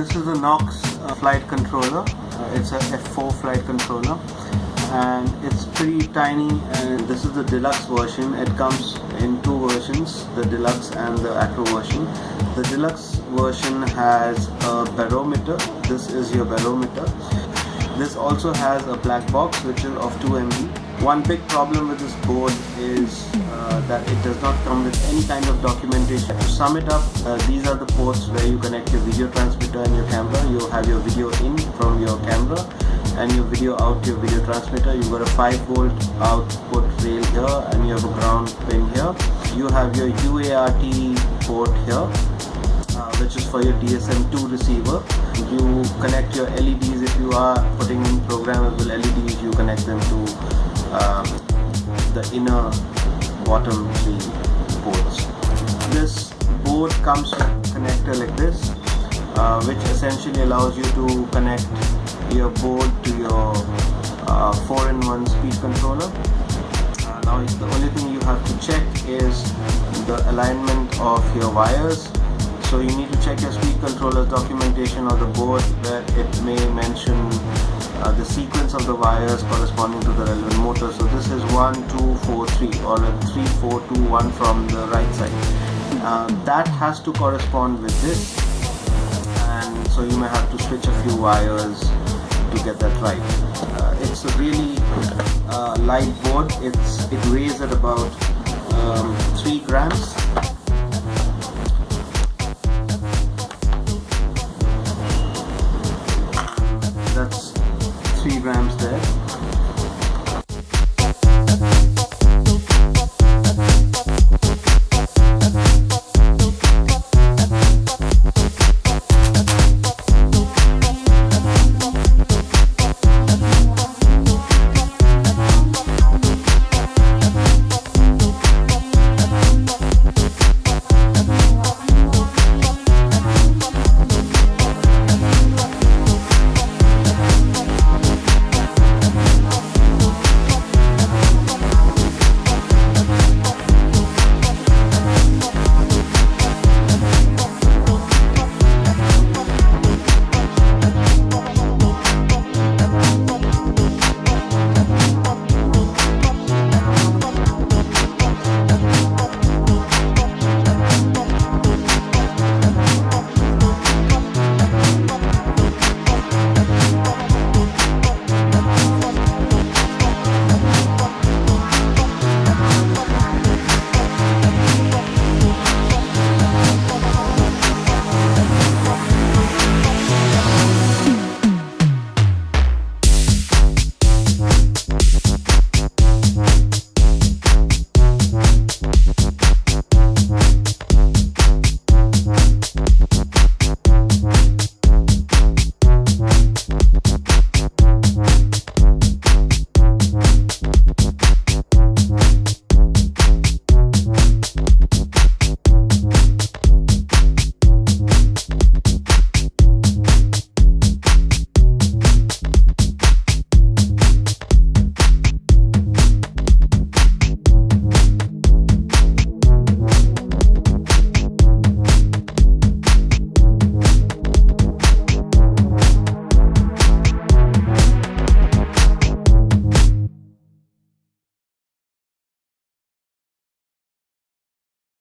This is a Noxe Flight Controller. It's a F4 Flight Controller and it's pretty tiny, and this is the deluxe version. It comes in two versions, the deluxe and the acro version. The deluxe version has a barometer. This is your barometer. This also has a black box which is of 2 MB. One big problem with this board is that it does not come with any kind of documentation. To sum it up, these are the ports where you connect your video transmitter and your camera. You have your video in from your camera and your video out to your video transmitter. You've got a 5-volt output rail here and you have a ground pin here. You have your UART port here, which is for your DSM2 receiver. You connect your LEDs. If you are putting in programmable LEDs, you connect them to the inner bottom 3 ports. This board comes with a connector like this, which essentially allows you to connect your board to your 4-in-1 speed controller. Now the only thing you have to check is the alignment of your wires. So you need to check your speed controller's documentation on the board, where it may mention the sequence of the wires corresponding to the relevant motor. So this is 1, 2, 4, 3 or a 3, 4, 2, 1 from the right side. That has to correspond with this, and so you may have to switch a few wires to get that right. It's a really light board. It weighs at about 3 grams.